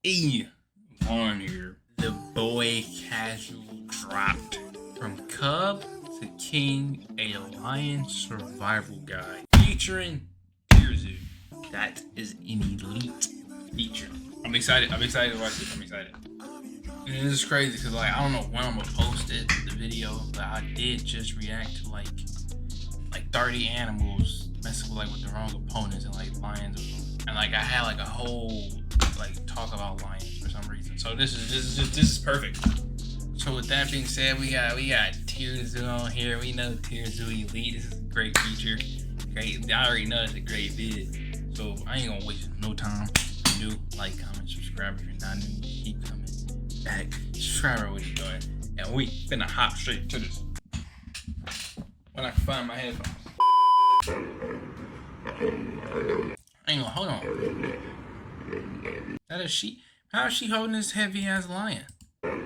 Hey, Vaughn here. The boy casual dropped from Cub to King, a lion survival guide featuring TierZoo. That is an elite feature. I'm excited. I'm excited to watch this. I'm excited. And this is crazy because I don't know when I'm gonna post it, the video, but I did just react to like 30 animals messing with the wrong opponents and lions, and I had a whole talk about lions for some reason. So this is perfect. So with that being said, we got TierZoo on here. We know TierZoo Elite. This is a great feature. Great. I already know it's a great vid. So I ain't gonna waste no time. If you're new, like, comment, subscribe. If you're not new, keep coming back. Subscribe, what you doing? And we finna hop straight to this. When I can find my headphones. Hang on, hold on. That is she. How is she holding this heavy ass lion? Bro,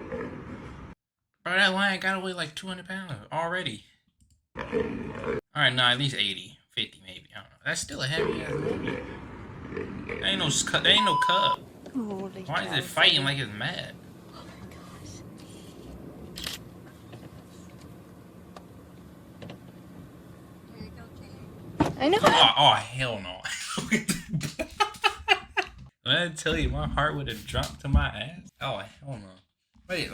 that lion got to weigh like 200 pounds already. Alright, no, at least 80, 50 maybe. I don't know. That's still a heavy ass lion. There ain't no cub. Why is it fighting like it's mad? I know. Oh hell no. When I tell you, my heart would have dropped to my ass. Oh hell no. Wait,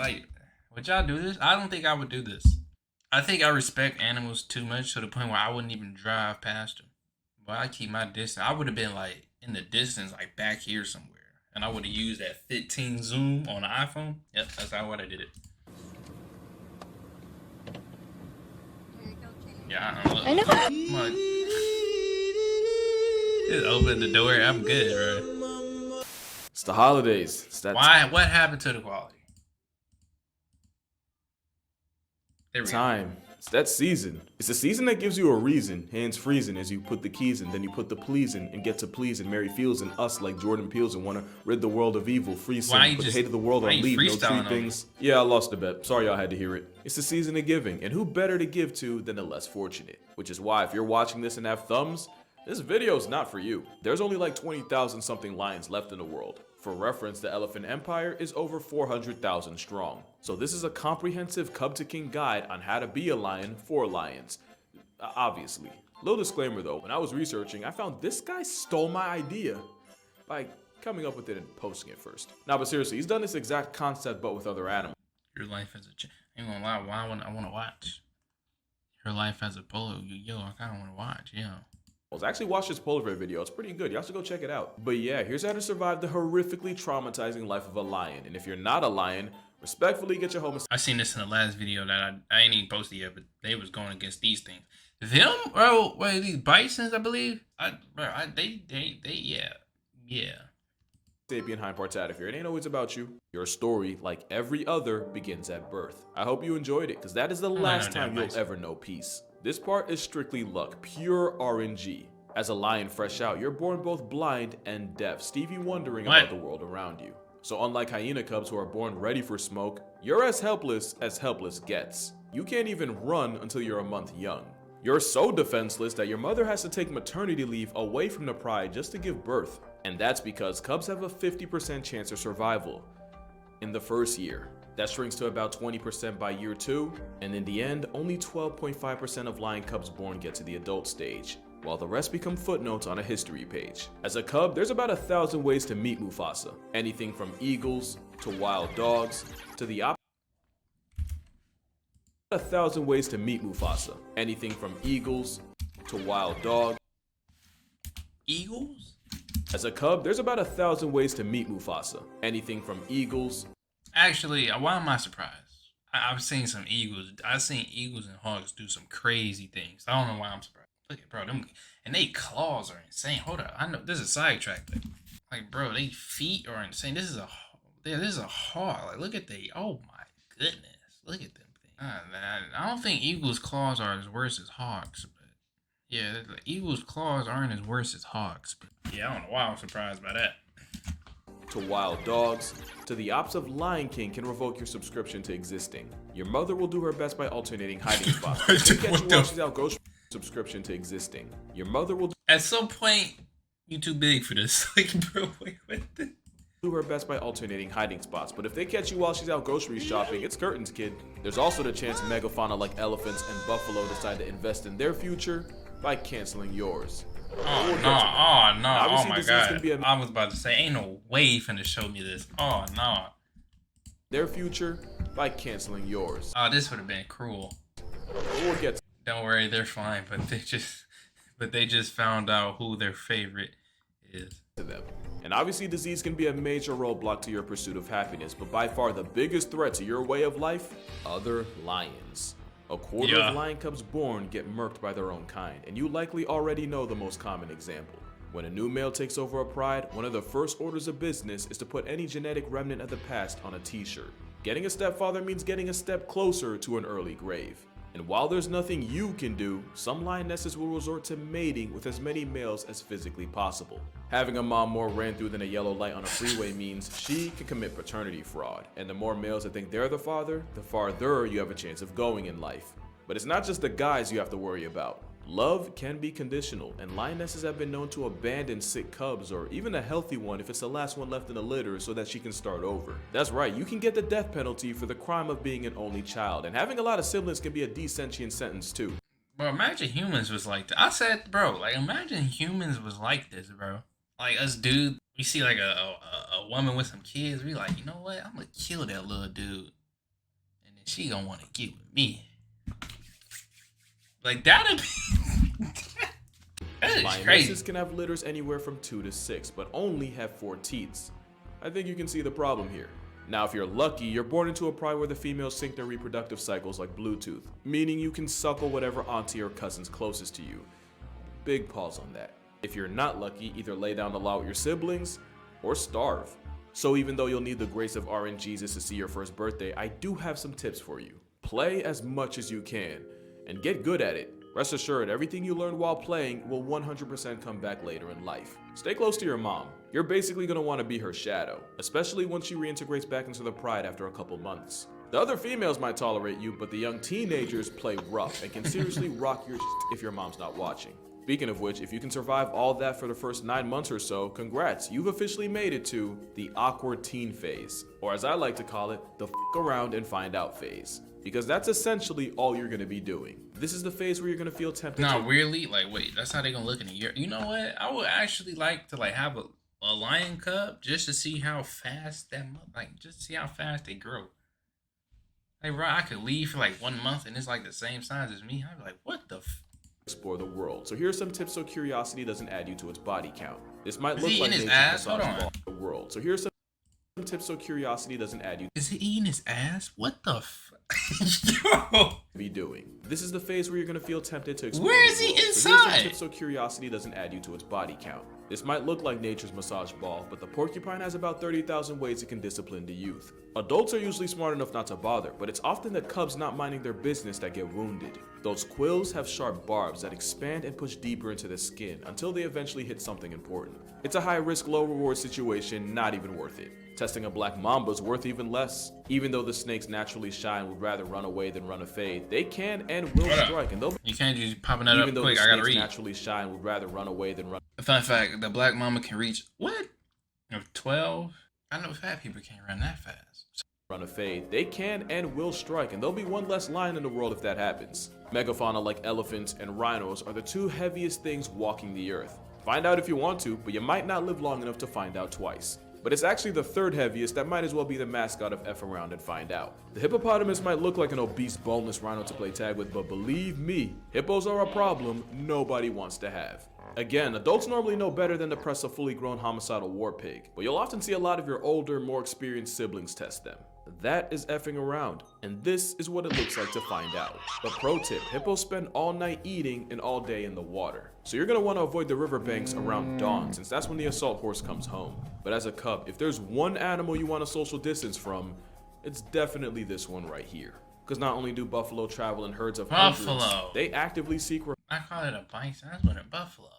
would y'all do this? I don't think I would do this. I think I respect animals too much to the point where I wouldn't even drive past them. But I keep my distance. I would have been in the distance, back here somewhere. And I would have used that 15 zoom on the iPhone. Yep, that's how I did it. Yeah, I know. Come on. Just open the door. I'm good, bro. It's the holidays. It's that Why? What happened to the quality? time. It's that season. It's a season that gives you a reason. Hands freezing as you put the keys in, then you put the please in and get to please and Mary feels and us like Jordan Peele's and want to rid the world of evil, free sin, put the hate of the world on leave, no treat things. Yeah, I lost a bet. Sorry y'all had to hear it. It's the season of giving, and who better to give to than the less fortunate? Which is why if you're watching this and have thumbs, this video's not for you. There's only like 20,000 something lions left in the world. For reference, the elephant empire is over 400,000 strong. So this is a comprehensive Cub to King guide on how to be a lion for lions. Obviously. Little disclaimer though, when I was researching, I found this guy stole my idea by coming up with it and posting it first. Nah, but seriously, he's done this exact concept but with other animals. Your life as a ain't gonna lie, I wanna watch. Your life as a polo, yo, I kinda wanna watch, yeah. I actually watched this polar bear video. It's pretty good. Y'all should go check it out. But yeah, here's how to survive the horrifically traumatizing life of a lion. And if you're not a lion, respectfully get your home. I seen this in the last video that I ain't even posted yet, but they was going against these things. Them, bro, what, these bisons, I believe. Yeah. Sapien hind parts out of here. It ain't always about you. Your story, like every other, begins at birth. I hope you enjoyed it, because that is the last time you'll ever know peace. This part is strictly luck, pure RNG. As a lion fresh out, you're born both blind and deaf, Stevie wondering about the world around you. So unlike hyena cubs who are born ready for smoke, you're as helpless gets. You can't even run until you're a month young. You're so defenseless that your mother has to take maternity leave away from the pride just to give birth. And that's because cubs have a 50% chance of survival in the first year. That shrinks to about 20% by year 2, and in the end, only 12.5% of lion cubs born get to the adult stage, while the rest become footnotes on a history page. As a cub, there's about 1,000 ways to meet Mufasa. Anything from eagles to wild dogs to the 1,000 ways to meet Mufasa. Anything from eagles to wild dogs. Eagles? As a cub, there's about 1,000 ways to meet Mufasa. Anything from eagles. Actually, why am I surprised? I've seen some eagles. I've seen eagles and hogs do some crazy things. I don't know why I'm surprised. Look at bro, them and they claws are insane. Hold up, I know this is a sidetrack, but bro, they feet are insane. This is a hog. Look at oh my goodness, look at them things. I don't think eagles' claws are as worse as hogs, but yeah, the eagles' claws aren't as worse as hogs. But yeah, I don't know why I'm surprised by that. To wild dogs, to the ops of Lion King can revoke your subscription to existing. Your mother will do her best by alternating hiding spots. Subscription to existing. Your mother will at some point, you too big for this. Bro, wait, what the? do her best by alternating hiding spots, but if they catch you while she's out grocery shopping, it's curtains, kid. There's also the chance megafauna like elephants and buffalo decide to invest in their future by canceling yours. Oh no, oh my god. I was about to say, ain't no way you finna show me this. Oh no. Their future by canceling yours. Oh, this would have been cruel. We'll get Don't worry, they're fine, but they just found out who their favorite is. To them. And obviously disease can be a major roadblock to your pursuit of happiness, but by far the biggest threat to your way of life, other lions. A quarter of lion cubs born get murked by their own kind, and you likely already know the most common example. When a new male takes over a pride, one of the first orders of business is to put any genetic remnant of the past on a t-shirt. Getting a stepfather means getting a step closer to an early grave. And while there's nothing you can do, some lionesses will resort to mating with as many males as physically possible. Having a mom more ran through than a yellow light on a freeway means she can commit paternity fraud, and the more males that think they're the father, the farther you have a chance of going in life. But it's not just the guys you have to worry about. Love can be conditional, and lionesses have been known to abandon sick cubs or even a healthy one if it's the last one left in the litter so that she can start over. That's right, you can get the death penalty for the crime of being an only child, and having a lot of siblings can be a desentient sentence too. Bro, imagine humans was like that. I said, bro, like imagine humans was like this, bro. Like us dude, we see like a woman with some kids, we like, you know what? I'm gonna kill that little dude, and then she gonna want to get with me. Like that'd be that is Lionesses crazy. can have litters anywhere from 2 to 6, but only have 4 teats. I think you can see the problem here. Now, if you're lucky, you're born into a pride where the females sync their reproductive cycles like Bluetooth, meaning you can suckle whatever auntie or cousin's closest to you. Big pause on that. If you're not lucky, either lay down the law with your siblings or starve. So even though you'll need the grace of RNGesus to see your first birthday, I do have some tips for you. Play as much as you can and get good at it. Rest assured, everything you learned while playing will 100% come back later in life. Stay close to your mom. You're basically going to want to be her shadow, especially once she reintegrates back into the pride after a couple months. The other females might tolerate you, but the young teenagers play rough and can seriously rock your if your mom's not watching. Speaking of which, if you can survive all that for the first 9 months or so, congrats, you've officially made it to the awkward teen phase, or as I like to call it, the f*** around and find out phase. Because that's essentially all you're gonna be doing. This is the phase where you're gonna feel tempted. Nah, weirdly, like wait, that's how they gonna look in a year. You know what? I would actually like to like have a lion cub just to see how fast just to see how fast they grow. Like, bro, I could leave for like 1 month and it's like the same size as me. I'd be like, what the f? Explore the world. So here's some tips so curiosity doesn't add you to its body count. This might look he like eating his ass? Hold on. The world. So here's some tips so curiosity doesn't add you. Is he eating his ass? What the f? Yo! Be doing. This is the phase where you're gonna feel tempted to explore. Where is he the world. inside? So here's some tips so curiosity doesn't add you to its body count. This might look like nature's massage ball, but the porcupine has about 30,000 ways it can discipline the youth. Adults are usually smart enough not to bother, but it's often the cubs not minding their business that get wounded. Those quills have sharp barbs that expand and push deeper into the skin until they eventually hit something important. It's a high risk, low reward situation, not even worth it. Testing a black mamba's worth even less. Even though the snakes naturally shy and would rather run away than run a fade, they can and will strike, and they'll. You can't just popping that up quick. I gotta read. Naturally shy and would rather run away than run. Fun fact: the black mama can reach what? 12. I know fat people can't run that fast. Run a fade, they can and will strike, and there'll be one less lion in the world if that happens. Megafauna like elephants and rhinos are the 2 heaviest things walking the earth. Find out if you want to, but you might not live long enough to find out twice. But it's actually the 3rd heaviest that might as well be the mascot of F Around and Find Out. The hippopotamus might look like an obese, boneless rhino to play tag with, but believe me, hippos are a problem nobody wants to have. Again, adults normally know better than to press a fully grown homicidal war pig, but you'll often see a lot of your older, more experienced siblings test them. That is effing around, and this is what it looks like to find out. But pro tip, hippos spend all night eating and all day in the water. So you're gonna wanna avoid the riverbanks around dawn, since that's when the assault horse comes home. But as a cub, if there's one animal you want to social distance from, it's definitely this one right here. Because not only do buffalo travel in herds of hundreds, they actively seek I call it a bison, that's what a buffalo.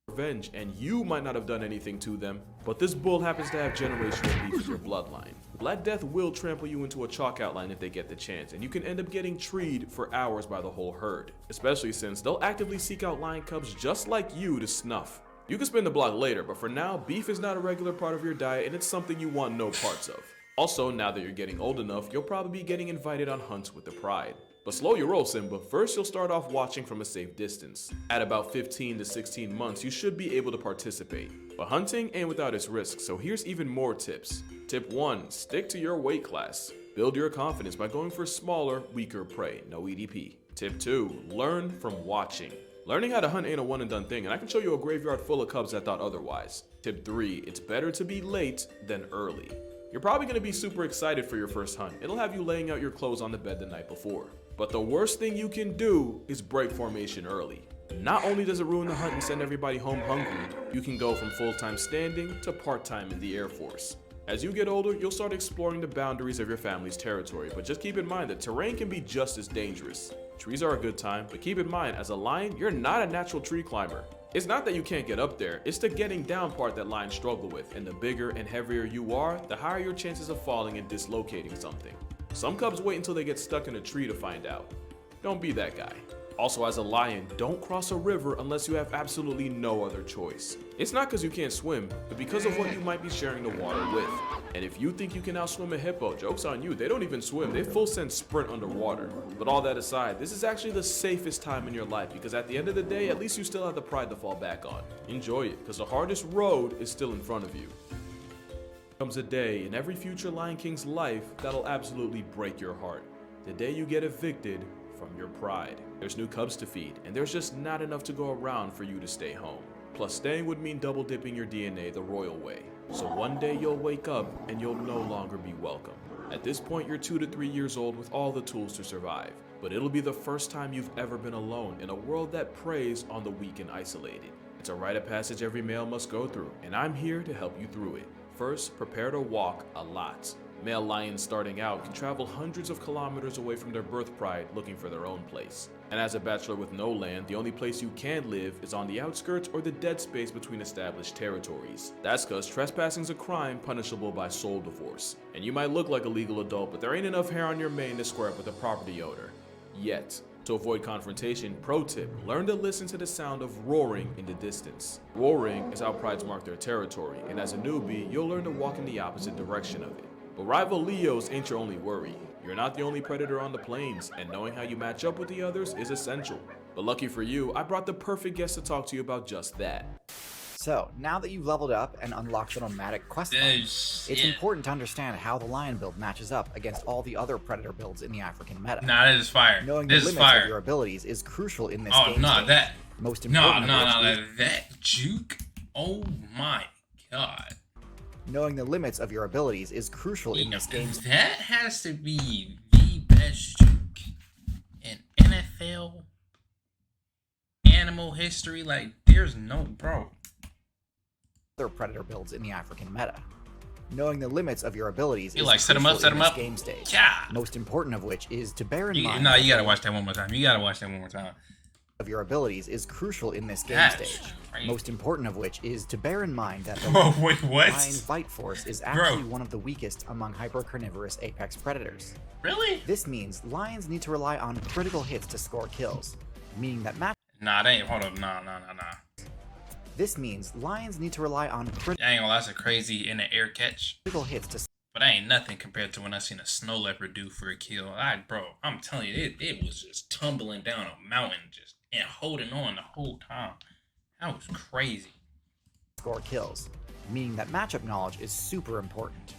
Revenge, and you might not have done anything to them, but this bull happens to have generational beef in your bloodline. Black Death will trample you into a chalk outline if they get the chance, and you can end up getting treed for hours by the whole herd, especially since they'll actively seek out lion cubs just like you to snuff. You can spin the block later, but for now, beef is not a regular part of your diet and it's something you want no parts of. Also, now that you're getting old enough, you'll probably be getting invited on hunts with the pride. But slow your roll, Simba. First, you'll start off watching from a safe distance. At about 15 to 16 months, you should be able to participate. But hunting ain't without its risks, so here's even more tips. Tip 1. Stick to your weight class. Build your confidence by going for smaller, weaker prey, no EDP. Tip 2. Learn from watching. Learning how to hunt ain't a one and done thing, and I can show you a graveyard full of cubs that thought otherwise. Tip 3. It's better to be late than early. You're probably going to be super excited for your first hunt. It'll have you laying out your clothes on the bed the night before. But the worst thing you can do is break formation early. Not only does it ruin the hunt and send everybody home hungry, you can go from full-time standing to part-time in the Air Force. As you get older, you'll start exploring the boundaries of your family's territory, but just keep in mind that terrain can be just as dangerous. Trees are a good time, but keep in mind, as a lion, you're not a natural tree climber. It's not that you can't get up there, it's the getting down part that lions struggle with, and the bigger and heavier you are, the higher your chances of falling and dislocating something. Some cubs wait until they get stuck in a tree to find out. Don't be that guy. Also, as a lion, don't cross a river unless you have absolutely no other choice. It's not because you can't swim, but because of what you might be sharing the water with. And if you think you can outswim a hippo, joke's on you, they don't even swim, they full send sprint underwater. But all that aside, this is actually the safest time in your life because at the end of the day, at least you still have the pride to fall back on. Enjoy it, because the hardest road is still in front of you. Comes a day in every future Lion King's life that'll absolutely break your heart. The day you get evicted from your pride. There's new cubs to feed, and there's just not enough to go around for you to stay home. Plus, staying would mean double dipping your DNA the royal way. So one day you'll wake up and you'll no longer be welcome. At this point, you're 2 to 3 years old with all the tools to survive. But it'll be the first time you've ever been alone in a world that preys on the weak and isolated. It's a rite of passage every male must go through, and I'm here to help you through it. First, prepare to walk a lot. Male lions starting out can travel hundreds of kilometers away from their birth pride looking for their own place. And as a bachelor with no land, the only place you can live is on the outskirts or the dead space between established territories. That's cause trespassing is a crime punishable by soul divorce. And you might look like a legal adult, but there ain't enough hair on your mane to square up with a property owner. Yet. To avoid confrontation, pro tip, learn to listen to the sound of roaring in the distance. Roaring is how prides mark their territory, and as a newbie, you'll learn to walk in the opposite direction of it. But rival Leos ain't your only worry. You're not the only predator on the plains, and knowing how you match up with the others is essential. But lucky for you, I brought the perfect guest to talk to you about just that. So, now that you've leveled up and unlocked the nomadic quest line, it's important to understand how the lion build matches up against all the other predator builds in the African meta. Nah, that is fire. Knowing this the is limits fire. of your abilities is crucial in this Oh, game. no, that. Most No, important that juke. Oh my god. Knowing the limits of your abilities is crucial in this game. That has to be the best juke in NFL animal history. Like, there's no, bro. Other predator builds in the African meta. Knowing the limits of your abilities is like, set 'em up, crucial in this up. game stage. Yeah. Most important of which is to bear in mind. No, you gotta watch that one more time. Of your abilities is crucial in this game That's stage. crazy. Most important of which is to bear in mind that the Oh, wait, what? lion's bite force is actually one of the weakest among hypercarnivorous apex predators. Really? This means lions need to rely on critical hits to score kills, meaning that Nah, that ain't. Hold up. Nah. This means lions need to rely on I ain't gonna lie, that's a crazy in the air catch. critical hits to But that ain't nothing compared to when I seen a snow leopard do for a kill. Bro, I'm telling you, it was just tumbling down a mountain and holding on the whole time. That was crazy. score kills, meaning that matchup knowledge is super important.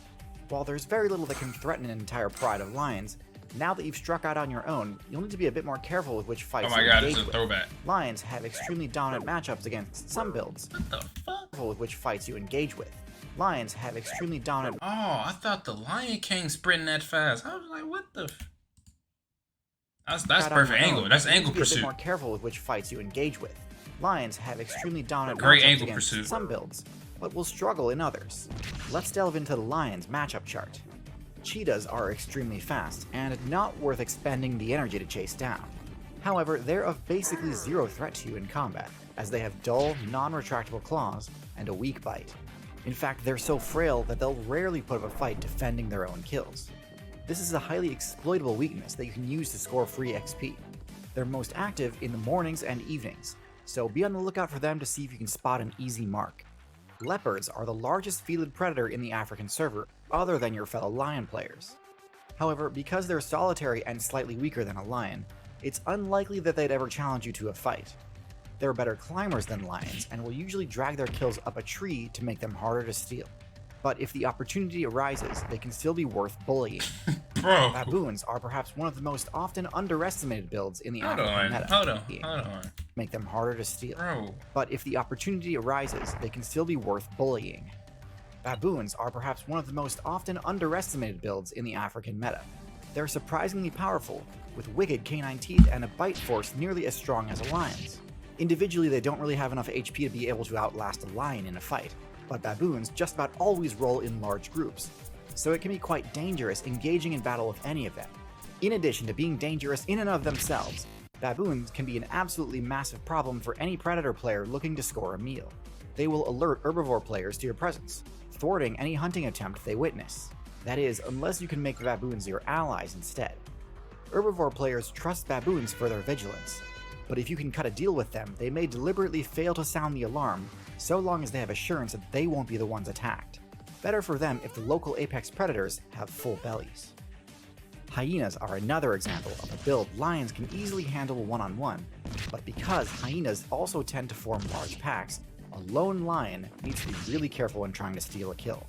While there's very little that can threaten an entire pride of lions, now that you've struck out on your own, you'll need to be a bit more careful with which fights Oh my you god, engage it's a with. throwback. Lions have extremely dominant matchups against some builds. What the fuck? Careful with which fights you engage with. Lions have extremely dominant Oh, I thought the Lion King sprinting that fast. I was like, what the That's out on perfect your angle. own. That's You need angle to be a bit pursuit. more careful with which fights you engage with. Lions have extremely dominant Great matchups angle against pursuit. some builds, but will struggle in others. Let's delve into the lion's matchup chart. Cheetahs are extremely fast, and not worth expending the energy to chase down. However, they're of basically zero threat to you in combat, as they have dull, non-retractable claws and a weak bite. In fact, they're so frail that they'll rarely put up a fight defending their own kills. This is a highly exploitable weakness that you can use to score free XP. They're most active in the mornings and evenings, so be on the lookout for them to see if you can spot an easy mark. Leopards are the largest felid predator in the African server, other than your fellow lion players. However, because they're solitary and slightly weaker than a lion, it's unlikely that they'd ever challenge you to a fight. They're better climbers than lions and will usually drag their kills up a tree to make them harder to steal. But if the opportunity arises, they can still be worth bullying. Bro. Baboons are perhaps one of the most often underestimated builds in the African meta. Hold on. Make them harder to steal. Bro. But if the opportunity arises, they can still be worth bullying. Baboons are perhaps one of the most often underestimated builds in the African meta. They're surprisingly powerful, with wicked canine teeth and a bite force nearly as strong as a lion's. Individually, they don't really have enough HP to be able to outlast a lion in a fight, but baboons just about always roll in large groups, so it can be quite dangerous engaging in battle with any of them. In addition to being dangerous in and of themselves, baboons can be an absolutely massive problem for any predator player looking to score a meal. They will alert herbivore players to your presence, thwarting any hunting attempt they witness. That is, unless you can make the baboons your allies instead. Herbivore players trust baboons for their vigilance, but if you can cut a deal with them, they may deliberately fail to sound the alarm so long as they have assurance that they won't be the ones attacked. Better for them if the local apex predators have full bellies. Hyenas are another example of a build lions can easily handle one-on-one, but because hyenas also tend to form large packs, a lone lion needs to be really careful when trying to steal a kill.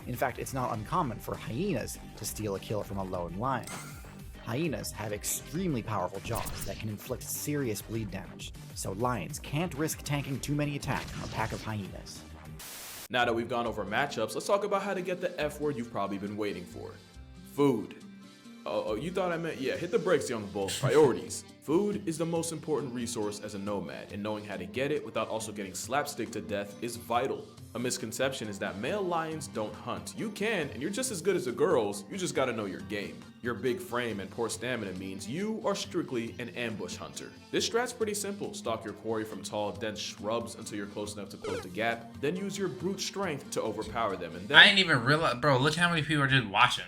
In fact, it's not uncommon for hyenas to steal a kill from a lone lion. Hyenas have extremely powerful jaws that can inflict serious bleed damage, so lions can't risk tanking too many attacks from a pack of hyenas. Now that we've gone over matchups, let's talk about how to get the F word you've probably been waiting for. Food. Oh, you thought I meant, yeah, hit the brakes, young bull. Priorities. Food is the most important resource as a nomad, and knowing how to get it without also getting slapstick to death is vital. A misconception is that male lions don't hunt. You can, and you're just as good as the girls, you just gotta know your game. Your big frame and poor stamina means you are strictly an ambush hunter. This strat's pretty simple. Stalk your quarry from tall, dense shrubs until you're close enough to close the gap, then use your brute strength to overpower them, and then— I didn't even realize, bro, look how many people are just watching.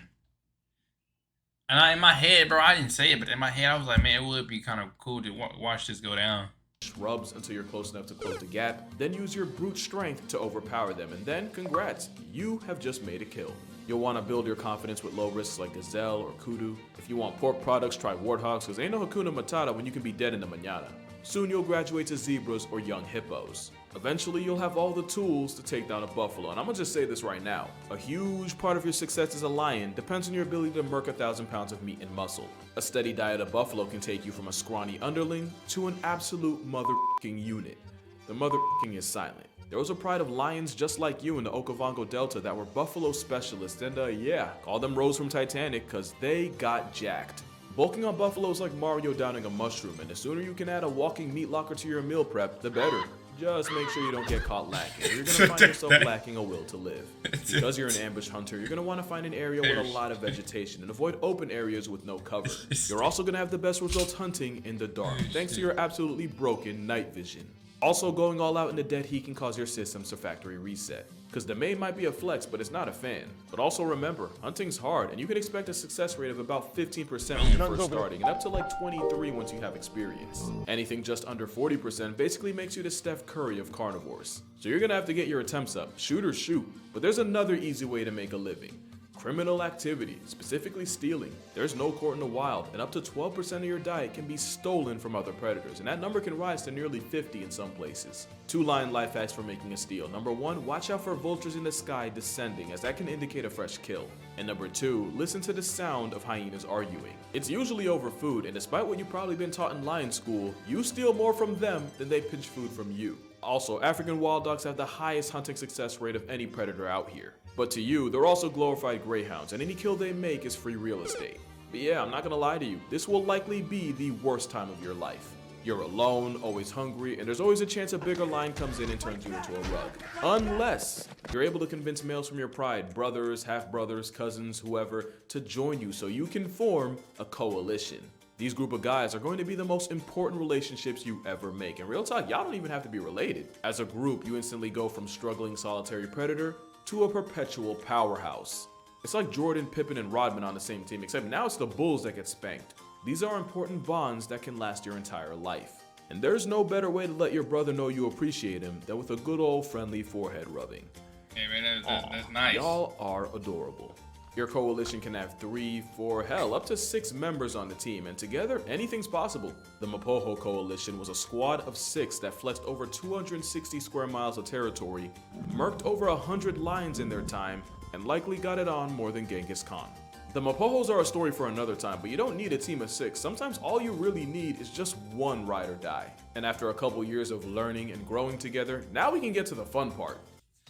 And in my head, bro, I didn't say it, but in my head, I was like, man, it would be kind of cool to watch this go down. Shrubs until you're close enough to close the gap, then use your brute strength to overpower them, and then, congrats, you have just made a kill. You'll want to build your confidence with low risks like gazelle or kudu. If you want pork products, try warthogs, cause ain't no Hakuna Matata when you can be dead in the manana. Soon you'll graduate to zebras or young hippos. Eventually you'll have all the tools to take down a buffalo, and I'm gonna just say this right now. A huge part of your success as a lion depends on your ability to murk 1,000 pounds of meat and muscle. A steady diet of buffalo can take you from a scrawny underling to an absolute mother***ing unit. The mother***ing is silent. There was a pride of lions just like you in the Okavango Delta that were buffalo specialists, and yeah, call them Rose from Titanic cause they got jacked. Bulking on buffalo is like Mario downing a mushroom, and the sooner you can add a walking meat locker to your meal prep, the better. Just make sure you don't get caught lacking, or you're gonna find yourself lacking a will to live. Because you're an ambush hunter, you're gonna want to find an area with a lot of vegetation and avoid open areas with no cover. You're also gonna have the best results hunting in the dark, thanks to your absolutely broken night vision. Also, going all out in the dead heat can cause your systems to factory reset. Cause the main might be a flex, but it's not a fan. But also remember, hunting's hard, and you can expect a success rate of about 15% when you're first starting, and up to like 23 once you have experience. Anything just under 40% basically makes you the Steph Curry of carnivores. So you're gonna have to get your attempts up, shoot or shoot. But there's another easy way to make a living. Criminal activity, specifically stealing. There's no court in the wild, and up to 12% of your diet can be stolen from other predators, and that number can rise to nearly 50 in some places. 2 lion life hacks for making a steal. Number 1, watch out for vultures in the sky descending, as that can indicate a fresh kill. And number 2, listen to the sound of hyenas arguing. It's usually over food, and despite what you've probably been taught in lion school, you steal more from them than they pinch food from you. Also, African wild dogs have the highest hunting success rate of any predator out here. But to you, they're also glorified greyhounds, and any kill they make is free real estate. But yeah, I'm not gonna lie to you, this will likely be the worst time of your life. You're alone, always hungry, and there's always a chance a bigger lion comes in and turns you into a rug. Unless you're able to convince males from your pride, brothers, half-brothers, cousins, whoever, to join you so you can form a coalition. These group of guys are going to be the most important relationships you ever make. And real talk, y'all don't even have to be related. As a group, you instantly go from struggling solitary predator to a perpetual powerhouse. It's like Jordan, Pippen, and Rodman on the same team, except now it's the Bulls that get spanked. These are important bonds that can last your entire life. And there's no better way to let your brother know you appreciate him than with a good old friendly forehead rubbing. Hey man, that's nice. Y'all are adorable. Your coalition can have 3, 4, hell, up to 6 members on the team, and together, anything's possible. The Mapoho Coalition was a squad of 6 that flexed over 260 square miles of territory, murked over 100 lions in their time, and likely got it on more than Genghis Khan. The Mapohos are a story for another time, but you don't need a team of 6. Sometimes all you really need is just one ride or die. And after a couple years of learning and growing together, now we can get to the fun part.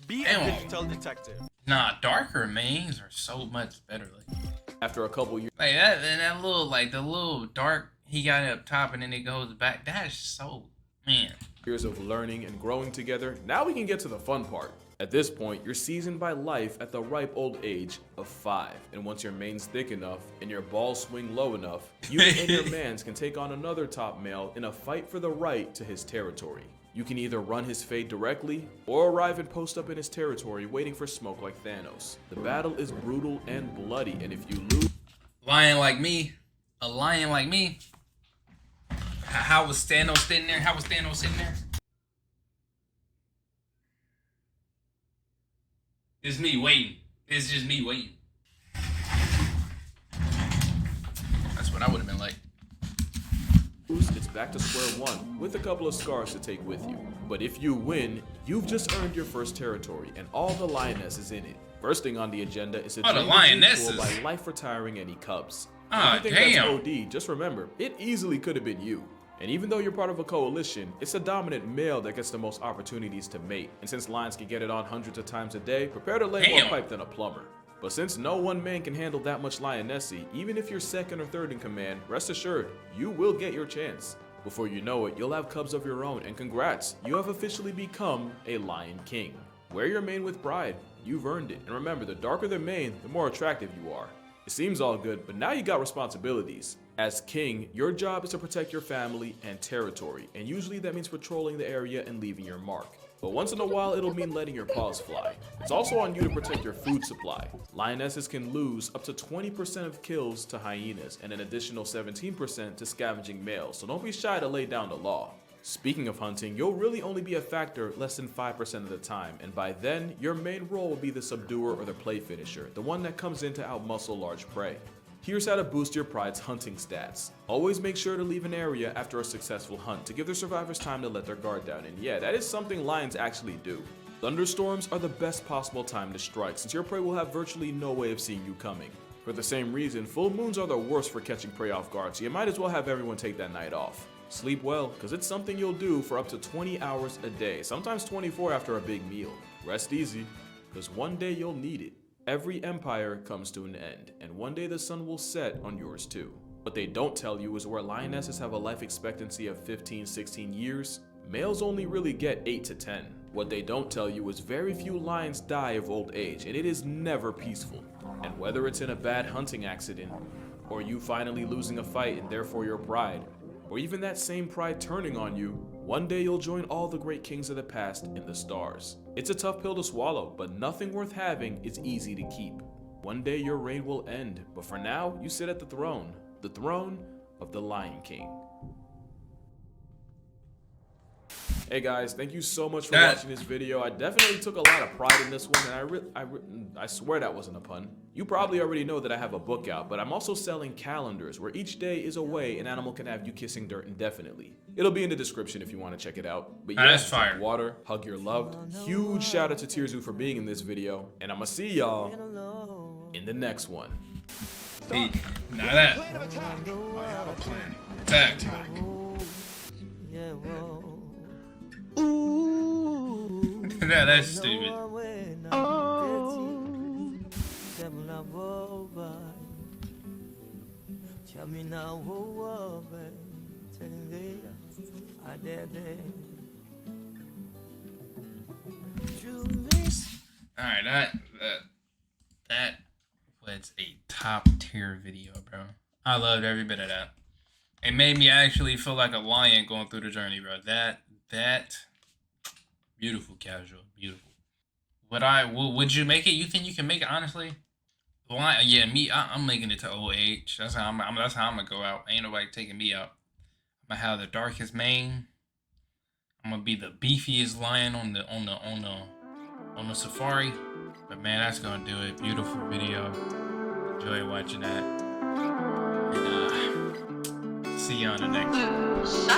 Be a digital detective. Nah, darker mains are so much better. Like, After a couple years, like that, and that little, like the little dark he got it up top and then it goes back. That's so, man. years of learning and growing together, now we can get to the fun part. At this point, you're seasoned by life at the ripe old age of 5, and once your main's thick enough and your balls swing low enough, you and your mans can take on another top male in a fight for the right to his territory. You can either run his fade directly, or arrive and post up in his territory waiting for smoke like Thanos. The battle is brutal and bloody, and if you lose... A lion like me. How was Thanos sitting there? It's me waiting. It's just me waiting. That's what I would have been like. It's back to square one with a couple of scars to take with you. But if you win, you've just earned your first territory and all the lionesses in it. First thing on the agenda is a the lionesses by life retiring any cubs. Ah, if you think that's OD, just remember, it easily could have been you. And even though you're part of a coalition, it's a dominant male that gets the most opportunities to mate. And since lions can get it on hundreds of times a day, prepare to lay more pipe than a plumber. But since no one man can handle that much lionessy, even if you're second or third in command, rest assured, you will get your chance. Before you know it, you'll have cubs of your own, and congrats, you have officially become a lion king. Wear your mane with pride, you've earned it. And remember, the darker the mane, the more attractive you are. It seems all good, but now you got responsibilities. As king, your job is to protect your family and territory, and usually that means patrolling the area and leaving your mark. But once in a while, it'll mean letting your paws fly. It's also on you to protect your food supply. Lionesses can lose up to 20% of kills to hyenas and an additional 17% to scavenging males, so don't be shy to lay down the law. Speaking of hunting, you'll really only be a factor less than 5% of the time, and by then, your main role will be the subduer or the play finisher, the one that comes in to outmuscle large prey. Here's how to boost your pride's hunting stats. Always make sure to leave an area after a successful hunt to give the survivors time to let their guard down, and yeah, that is something lions actually do. Thunderstorms are the best possible time to strike since your prey will have virtually no way of seeing you coming. For the same reason, full moons are the worst for catching prey off guard, so you might as well have everyone take that night off. Sleep well, cause it's something you'll do for up to 20 hours a day, sometimes 24 after a big meal. Rest easy, cause one day you'll need it. Every empire comes to an end, and one day the sun will set on yours too. What they don't tell you is where lionesses have a life expectancy of 15-16 years, males only really get 8 to 10. What they don't tell you is very few lions die of old age, and it is never peaceful. And whether it's in a bad hunting accident, or you finally losing a fight and therefore your pride, or even that same pride turning on you, one day you'll join all the great kings of the past in the stars. It's a tough pill to swallow, but nothing worth having is easy to keep. One day your reign will end, but for now, you sit at the throne of the Lion King. Hey guys, thank you so much for watching this video. I definitely took a lot of pride in this one, and I swear that wasn't a pun. You probably already know that I have a book out, but I'm also selling calendars where each day is a way an animal can have you kissing dirt indefinitely. It'll be in the description if you want to check it out. But yeah, drink water, hug your loved. Huge shout out to TierZoo for being in this video, and I'm gonna see y'all in the next one. Hey, now that. I have a plan. Attack. That's stupid. Alright, that was a top tier video, bro. I loved every bit of that. It made me actually feel like a lion going through the journey, bro. That beautiful casual, beautiful. Would you make it? You think you can make it? Honestly, yeah, me. I'm making it to OH. That's how I'm gonna go out. Ain't nobody taking me out. I'm gonna have the darkest mane. I'm gonna be the beefiest lion on the safari. But man, that's gonna do it. Beautiful video. Enjoy watching that. And see you on the next one.